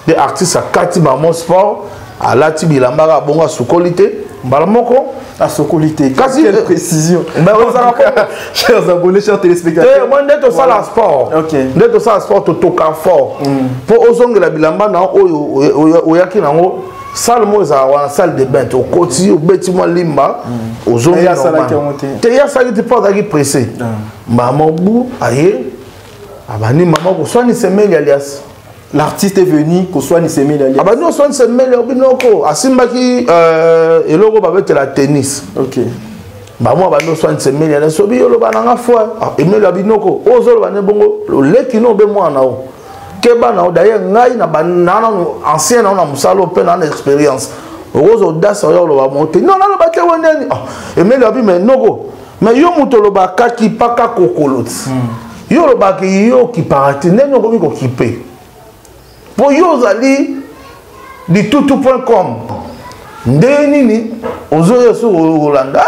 [SPEAKER 1] des artistes à kati ba mo sport à la tibilamba bonga sokolité mbala moko
[SPEAKER 2] à sokolité quelle précision
[SPEAKER 1] mais on ça
[SPEAKER 2] chers abonnés chers téléspectateurs
[SPEAKER 1] moi ndето ça la sport
[SPEAKER 2] OK
[SPEAKER 1] ndето ça la sport to toka fort pour ozongela bilamba na oyo oyaki nango salle moza wana salle de bain au côté au bâtiment limba aux zones
[SPEAKER 2] ya sala ki monté
[SPEAKER 1] te ya sala ti pas qui pressé maman bou aye abani maman ko soini semeli alias
[SPEAKER 2] l'artiste est venu ko soini semeli alias
[SPEAKER 1] abani ko soini semeli obinoko asimbaki eloko babete la tennis
[SPEAKER 2] OK
[SPEAKER 1] maman abani soini semeli alias obi yolo bananga foi emeli abinoko ozolo bane bongo leki no be mwana o keba na d'ailleurs ngai na banana ancien na musalo pe na expérience rose audace yo lo ba monter non na ba te woneni et mais la bi mais noko mais yo muto lo ba kaki paka kokolot yo lo ba ki yo ki parati neno ko mi ko kipe po yo zali di tutu.com ndeni ni ozo yo so Rolanda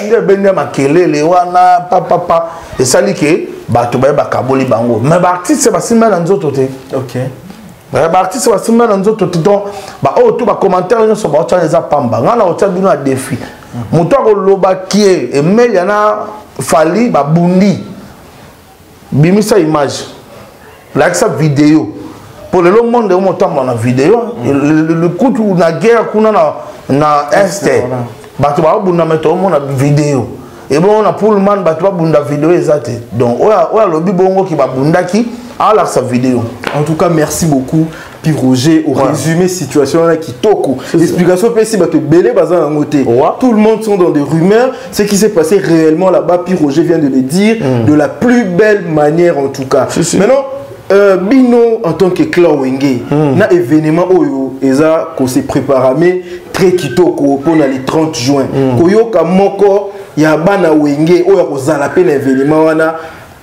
[SPEAKER 1] nde bende makelele wana papa et sali ke bato ba kaboli bango mais ba artiste ba simba na nzoto te
[SPEAKER 2] OK
[SPEAKER 1] ba artiste ba simba na nzoto te donc ba o to ba commentaire no so ba tsa les pamba ngana o tsa bino a défi muto ko loba kie e melia na fali ba bundi bimisa image like sa vidéo pour le monde on tamba na vidéo le coup na guerre kuna na est bato ba bunda meto mo na vidéo et bon on a pour le monde bato ba bunda vidéo ezate donc oya lobi bongo ki ba bundaki ala sa vidéo
[SPEAKER 2] en tout cas merci beaucoup puis Roger au résumé situation là qui toko explication peut si bato belé bazan en côté tout le monde sont dans des rumeurs ce qui s'est passé réellement là-bas puis Roger vient de le dire de la plus belle manière en tout cas maintenant Bino en tant que Clan Wenge na événement oyo eza ko se préparamé très kitoko pour les 30 juin koyoka moko ya bana Wenge oyo ko zala pe l'événement wana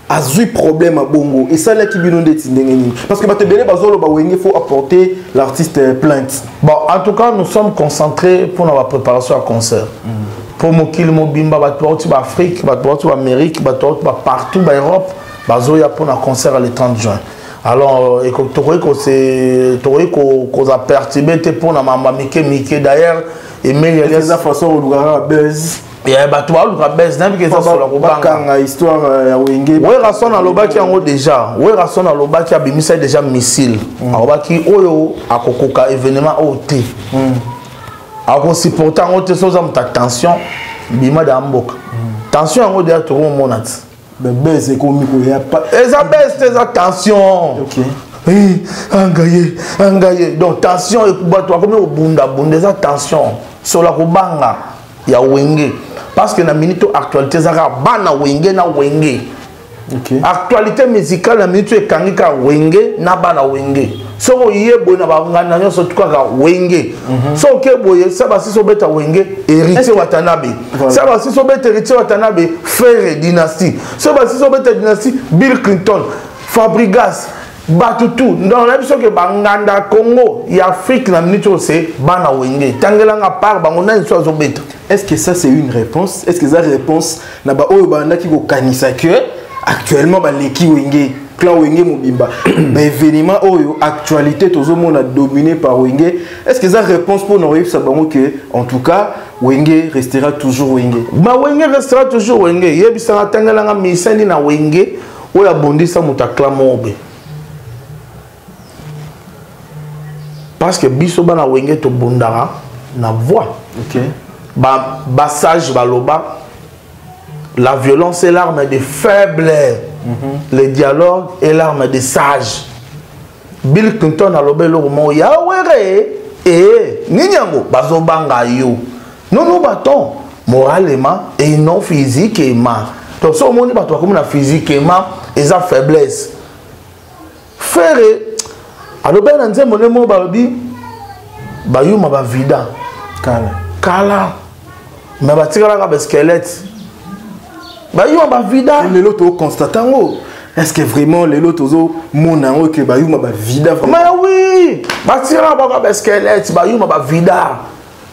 [SPEAKER 2] azui problème à bongo et ça là qui bino ndeti ndengeni parce que bato belé bazolo ba Wenge faut apporter l'artiste plainte
[SPEAKER 1] bon en tout cas nous sommes concentrés pour la préparation à concert pour mokili mobimba bato ba Afrique bato ba Amérique bato ba partout ba Europe bazoya pour un concert le 30 juin. Alors, tu vois qu'on a perturbé pour la maman Mickey d'ailleurs. Et mais il y a des
[SPEAKER 2] façons où on a buzz.
[SPEAKER 1] Il y a des gens qui ont buzz. Il y a
[SPEAKER 2] des histoire à Wenge.
[SPEAKER 1] Oui, rason à l'obaki en haut déjà. Oui, rason à l'obaki a bimisa déjà missile. L'obaki oyo a kokoka événement OT. A ko supporter en haut tes choses en tension. Bima d'ambok. Tension en haut déjà tout le monde monate.
[SPEAKER 2] Mais baisse économique, il n'y a pas.
[SPEAKER 1] Et ça baisse tes attentions.
[SPEAKER 2] Ok.
[SPEAKER 1] Oui, engagé. Donc, tension, et comme au bunda, des attentions. Sur la kubanga, il y a Wenge. Parce que la minute actualité, ça va bana Wenge na Wenge.
[SPEAKER 2] Ok.
[SPEAKER 1] Actualité musicale, la minute est kangika Wenge na bana Wenge. So yé bona ba ngana nyo so tukaka Wenge. So ke boye ça va si so beta Wenge héritier Watanabe. Ça va si so beta héritier Watanabe frère dynastie. Ça va si so beta dynastie Bill Clinton, Fabregas, Batutu. Dans l'épisode que banganda Congo, il y a Afrique na minute c'est bana Wenge. Tangela nga part bangona so zo beta.
[SPEAKER 2] Est-ce que ça c'est une réponse? Est-ce que ça réponse na ba oyo banda ki ko kanisa que actuellement ba leki Wenge Clan Wenge Mobimba mais événement oyo actualité tout le monde a dominé par Wenge. Est-ce que ça réponse pour nous ça bango que en tout cas Wenge restera toujours Wenge?
[SPEAKER 1] Ma Wenge restera toujours Wenge. Yebisa tangela nga misani na Wenge oyo abondisa mutakla mobe. Parce que biso bana Wenge to bondara na voix.
[SPEAKER 2] OK.
[SPEAKER 1] Ba sage baloba. La violence est l'arme des faibles. Le dialogue est l'arme des sages. Bill Clinton a lobé le roman Yahweh et Ninyango bazobanga yo. Nous nous battons moralement et non physiquement. donc so moni bato comme na physiquement eza faiblesse faire aloba na nzembo le mo balobi bayuma ba vida kala mais batikala ka ba squelette bayuma ba vida
[SPEAKER 2] le loto constatango. Est-ce que vraiment les autres monango que bayuma ba vida vraiment?
[SPEAKER 1] Mais oui, batikala ba squelette bayuma ba vida.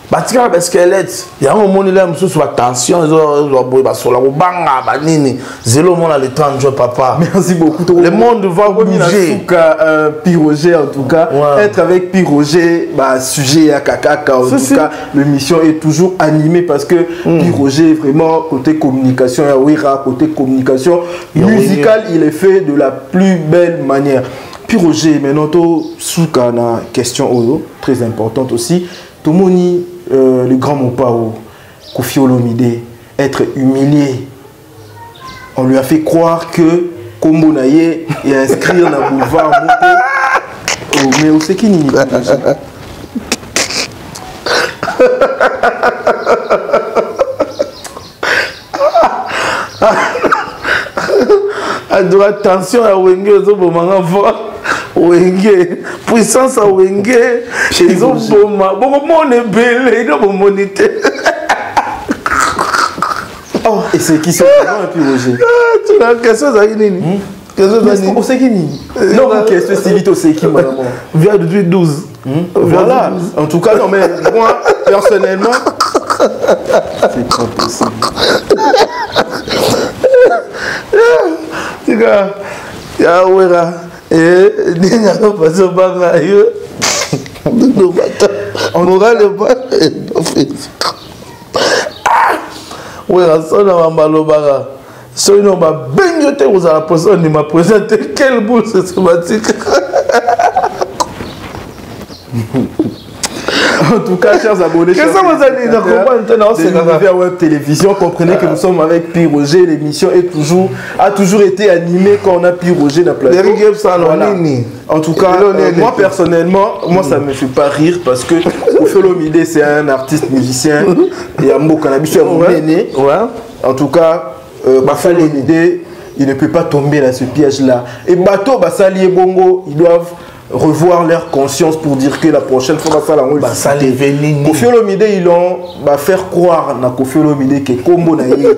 [SPEAKER 1] Batikala ba squelette. Ya un moni là mususu ba tension zo boy ba sola ko banga ba nini. Zelo mona le temps de papa.
[SPEAKER 2] Merci beaucoup.
[SPEAKER 1] Le monde va bouger.
[SPEAKER 2] Piroger en tout cas, être avec Piroger, bah sujet à Kakaka en tout cas, l'émission est toujours animée parce que Piroger vraiment côté communication, côté communication musicale, il est fait de la plus belle manière. Piroger, maintenant souka na question Oyo, très importante aussi. Tomoni le grand Mopao, Koffi Olomide, être humilié. On lui a fait croire que Kombo Naye et inscrire dans le boulevard Moto. Mais où c'est qui n'y va?
[SPEAKER 1] Attention à Wenge, Wenge, puissance à Wenge, ils ont bon mon belé, ils ont monité.
[SPEAKER 2] Oh, et c'est qui sont vraiment un Piroger?
[SPEAKER 1] Tu as quelque chose à dire?
[SPEAKER 2] On sait qui ni? Non, question c'est vite, on sait qui madame.
[SPEAKER 1] Vient depuis 12.
[SPEAKER 2] Voilà. En tout cas, non, mais moi, personnellement, c'est pas possible.
[SPEAKER 1] Tu vois, il y a Ouera. Et il y a un passé au bangaï. On aura le bas. Oui, ça n'a pas mal au bar. Si on va baignoter, vous allez présenter quelle boule c'est sympathique.
[SPEAKER 2] En tout cas, chers abonnés,
[SPEAKER 1] qu'est-ce que vous avez dit
[SPEAKER 2] de Web Télévision, comprenez que nous sommes avec Piroger. L'émission a toujours été animée quand on a Piroger dans la plateau. Voilà. En tout cas, moi personnellement, moi ça me fait pas rire parce que Koffi Olomide c'est un artiste musicien et Ambo Cannabis est mon aîné. En tout cas, Koffi Olomide, il ne peut pas tomber dans ce piège-là. Et Bato, Basali et Bongo, ils doivent revoir leur conscience pour dire que la prochaine fois ça va Koffi Olomide ils ont faire croire na Koffi Olomide que Kombo na ye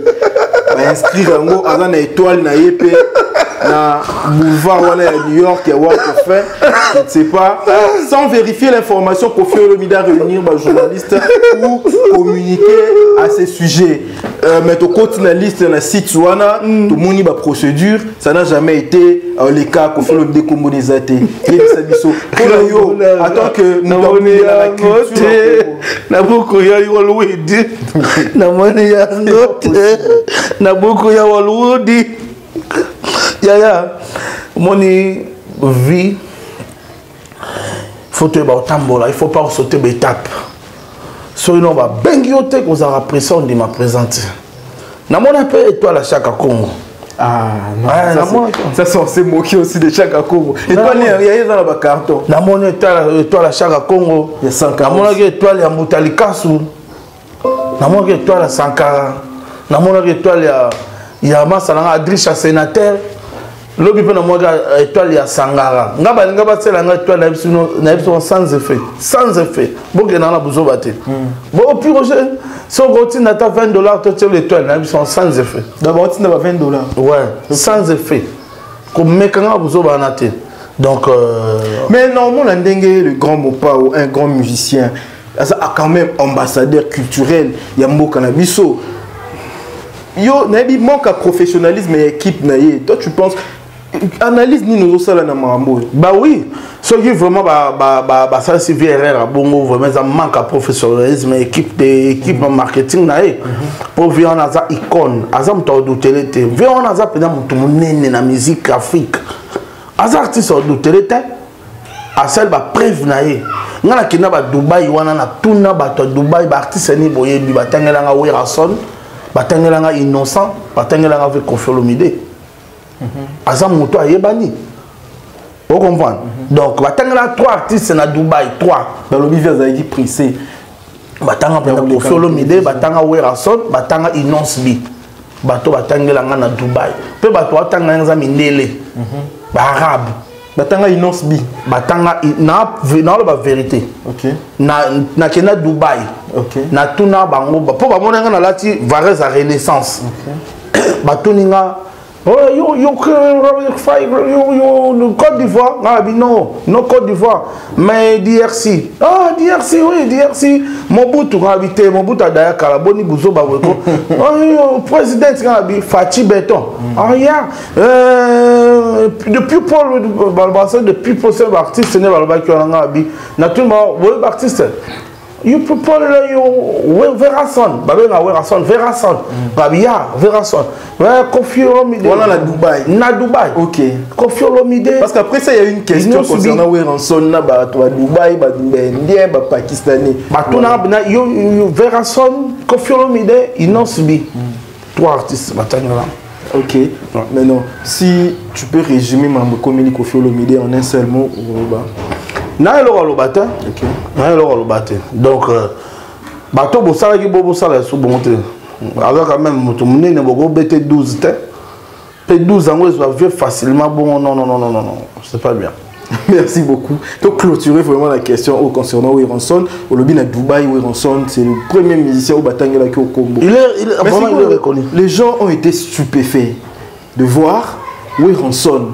[SPEAKER 2] va inscrire ngo aza na étoile na ye pe na boulevard wala ya New York ya wa fait je ne sais pas sans vérifier l'information Koffi Olomide à réunir journalistes pour communiquer à ces sujets mettre au côté na liste na site wana tout moni ba procédure ça n'a jamais été les cas Koffi Olomide Kombo des athées attends que nous avons la culture
[SPEAKER 1] na beaucoup ya walwidi na moni ya ngote na beaucoup ya walwidi ya moni vie faut te tambola il faut pas sauter d'étape so non va bengiote qu'on a pression de ma présenter na moni peu étoile à chaque Congo.
[SPEAKER 2] Ah non, ça c'est censé moquer aussi de chaque Congo. Et toi, il y a dans le carton.
[SPEAKER 1] La monnaie étoile à chaque Congo.
[SPEAKER 2] Il y a 140.
[SPEAKER 1] La monnaie étoile à Moutalikasu. La monnaie étoile à Sankara. La monnaie étoile à Massalanga, Adricha sénateur. L'objet de la monnaie étoile à Sangara. Ngaba c'est la étoile sans effet. Sans effet. Bon, il y en a besoin de battre. Bon, puis Roger. Si on continue à $20, tu tires l'étoile, ils sont sans effet.
[SPEAKER 2] D'abord, tu n'as pas $20.
[SPEAKER 1] Ouais, sans effet. Comme mécanique, vous avez donc.
[SPEAKER 2] Mais normalement, le grand Mopao, un grand musicien, a quand même ambassadeur culturel. Yambo Cannabiso. Yo, il manque à professionnalisme et équipe. Toi, tu penses. Analyse ni nous ça là na mambo.
[SPEAKER 1] Bah oui, ce qui vraiment ça c'est VRR bon vraiment ça manque à professionnalisme équipe marketing na pour voir on a ça icône azam to do télé ver on a ça pendant mutu munene na musique Afrique az artiste do télé a celle ba preuve na ye ngana kina ba Dubai wana na tuna ba to Dubai ba artiste ni boye bi batangela nga Werason batangela nga Innocent batangela nga avec Koffi Olomide. Azam moto a yebani. Vous comprenez? Donc, il y a 3 artistes à Dubaï, 3.
[SPEAKER 2] Dans le milieu, vous avez dit pressé.
[SPEAKER 1] Il y a Koffi Olomide, il y a Werason, il y a Innocent. bato batangela nga na Dubaï pe bato batanga nga za mindele ba arabe
[SPEAKER 2] batanga inonce bi
[SPEAKER 1] batanga na la vérité na kena Dubaï na tuna bango po ba mona nga na lati varese à renaissance bato ninga oh yo Côte d'Ivoire non Côte d'Ivoire mais DRC DRC oui DRC Mobutu habité Mobutu d'ailleurs Kalaboni Bouzo Baweko président Ngabi Fati Beton depuis Paul depuis Paul artiste né Balbaki Ngabi naturellement oui artiste you people you Verason babenga Verason babia Verason Koffi Olomide
[SPEAKER 2] voilà na Dubaï
[SPEAKER 1] OK Koffi Olomide
[SPEAKER 2] parce qu'après ça il y a une question concernant Verason na ba Dubaï ba indien ba pakistanais
[SPEAKER 1] batuna yo Verason Koffi Olomide Inosbi trois artistes batangala
[SPEAKER 2] OK maintenant si tu peux résumer Mambo Komeli Koffi Olomide en un seul mot
[SPEAKER 1] na lo lobate OK na lo lobate donc bato bo sala ki bo sala su bonte alors quand même moto munene bogo bete 12 te pe 12 ans ça va facilement bon non c'est pas bien.
[SPEAKER 2] Merci beaucoup. Donc clôturer vraiment la question concernant Weranson au lobby à Dubaï. Weranson c'est le premier musicien au Batangela qui au Congo.
[SPEAKER 1] Il est vraiment reconnu.
[SPEAKER 2] Les gens ont été stupéfaits de voir Weranson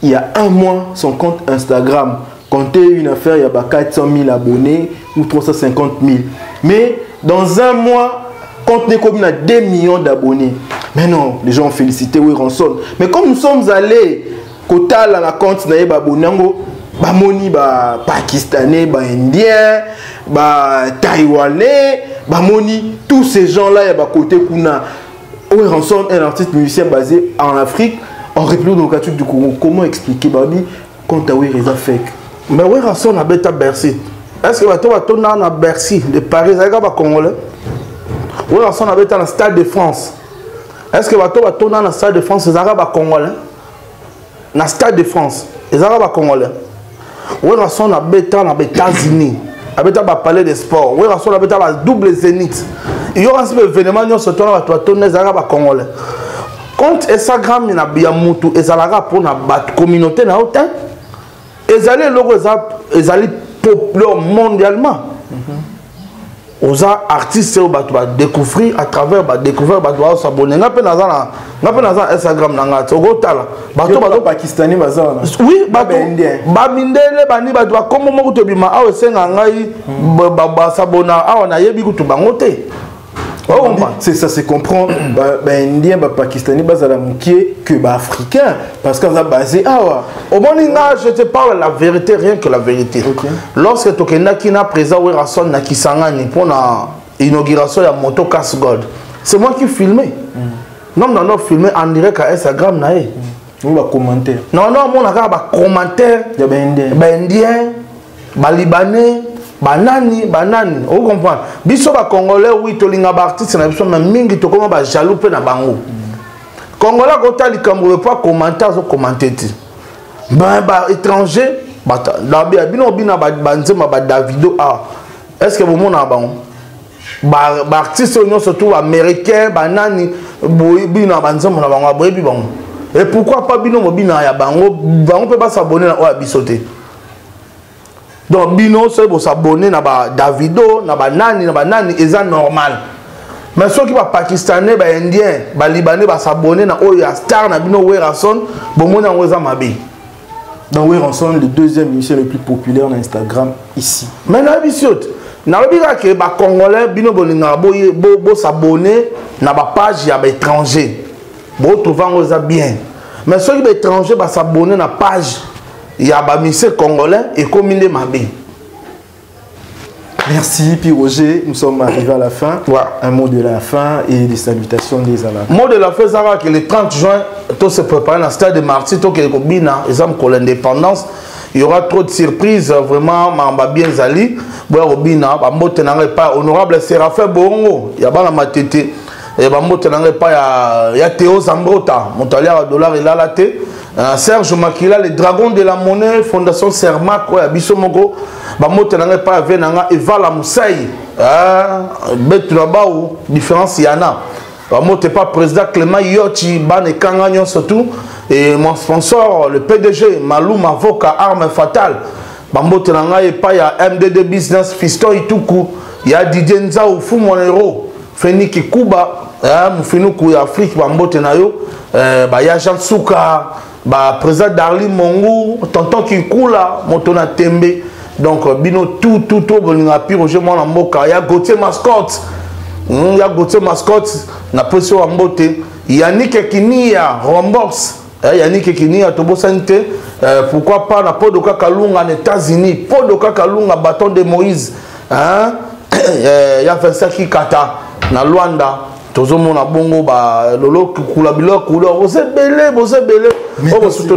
[SPEAKER 2] il y a un mois son compte Instagram compter une affaire, il y a 400 000 abonnés ou 350 000. Mais dans un mois, compte n'est comme 2 millions d'abonnés. Mais non, les gens ont félicité Weranson. Mais comme nous sommes allés, Kota la compte n'a pas abonné, Bamoni, Pakistanais, Indien, Taïwanais, Bamoni, tous ces gens-là, il y a côté Kuna. Weranson est un artiste musicien basé en Afrique, en République démocratique du Congo. Comment expliquer, Babi, quand tu as Weranson fait?
[SPEAKER 1] Mais Weranson a bêta Bercy. Est-ce que tu vas à Bercy, de Paris, ça va Congolais? Weranson a bêta dans le Stade de France. Est-ce que tu vas dans le Stade de France, ça va Congolais? Dans le Stade de France, ça va Congolais. Weranson a bêta dans les États-Unis. A bêta dans le palais des sports. Weranson a bêta dans le double zénith. Il y aura un événement qui se tourne à la Congolais. Quand Instagram il y a bien mutu, et ça la pour la communauté na autant. Ils allaient populaires mondialement. Aux artistes qui va découvrir à travers découvrir s'abonner. On a Instagram nanga togotala. Bato
[SPEAKER 2] pakistanais bazana.
[SPEAKER 1] Oui, bato bamindele bani bato comme mo kutobima awe senga ngai ba s'abona awa na yebi kutu bangote.
[SPEAKER 2] C'est ça, c'est comprendre. Indien, Pakistanais, bazala moukier que africain, parce qu'on a basé awa.
[SPEAKER 1] Au Moninga, je te parle la vérité, rien que la vérité. Lorsque tu as présent Weranson na Kisangani pour l'inauguration de la moto Casse Gold, c'est moi qui filmais. Non, filmé en direct à Instagram nae.
[SPEAKER 2] On va commenter.
[SPEAKER 1] Non, mon a ba commentaire.
[SPEAKER 2] Il y a
[SPEAKER 1] Indien, Libanais. Banani, on comprend. Biso ba Congolais, oui, tolinga ba artiste na biso même mingi to comment ba jaloux pe na bango. Congolais kota likambo pas commenter zo commenter ti. Ba étranger, ba la bino bina ba nzema ba Davido Est-ce que vous mona bango? Ba artiste on surtout américain, banani, bina ba nzema na bango boyebi bango. Et pourquoi pas bino bina ya bango peut pas s'abonner na o bisoté. Donc bino c'est pour s'abonner na ba Davido na ba nani c'est normal. Mais ceux qui va pakistanais ba indien ba libanais ba s'abonner na oya star na bino Weranson bomona ngoza mabe.
[SPEAKER 2] Donc Weranson le deuxième musicien le plus populaire sur Instagram ici.
[SPEAKER 1] Mais na bisiot na lobika ke ba congolais bino bolinga bo s'abonner na ba page ya ba étranger. Bo trouver ngoza bien. Mais ceux qui ba étranger ba s'abonner na page il y a des musiciens congolais et comme il est mabé.
[SPEAKER 2] Merci, puis Roger, nous sommes arrivés à la fin. Ouais. Un mot de la fin et des salutations des alas.
[SPEAKER 1] Mot de la fin, ça va que le 30 juin, tout se prépare dans le stade de Marty, tout est comme l'indépendance. Il y aura trop de surprises, vraiment, m'a bien zali. Honorable Séraphin Borongo, il y a pas la matete. Il y a Théo Zambrota, mon tailleur dollar et là la tête. Serge Makila, les dragons de la monnaie, Fondation Sermak, Bissomogo, Bamotenanga pas Venanga, Eva la Moussaï, Betulabaou, différence Yana, Bamote pas président Clément Yoti, Ban et Kangagnon surtout. Et mon sponsor, le PDG, Maloum Avocat, Arme Fatale. Bamote Nanga et pas, il y a MDD Business, Fiston Ituku. Il y a Didier Nzao, Fou Monero, Feniki Kuba, Moufinoukou, Afrique, Bamote Nayo. Il y a Jean Souka, président Darli Mongou, Tonton Kikoula, Motona Tembe. Donc, bino tout, Roger Mwanamboka. Il y a Gauthier Mascotte. Il y a Gauthier Mascotte, na pression en beauté. Yannick Kinia, Rombox. Yannick Kinia, Tobo Santé. Pourquoi pas na Podoka Kalunga en États-Unis. Podoka Kalunga, bâton de Moïse. Il y a Vincent Kikata, na Luanda. Tozo mona bongo ba lolo kula biloko couleur vous êtes belé. Merci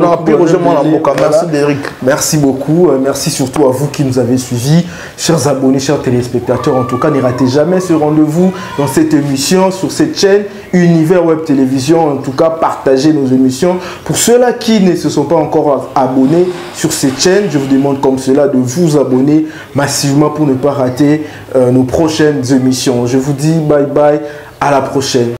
[SPEAKER 1] Derrick.
[SPEAKER 2] Merci beaucoup, merci surtout à vous qui nous avez suivis, chers abonnés, chers téléspectateurs. En tout cas, ne ratez jamais ce rendez-vous dans cette émission sur cette chaîne Univers Web Télévision. En tout cas, partagez nos émissions. Pour ceux-là qui ne se sont pas encore abonnés sur cette chaîne, je vous demande comme cela de vous abonner massivement pour ne pas rater nos prochaines émissions. Je vous dis bye bye. À la prochaine.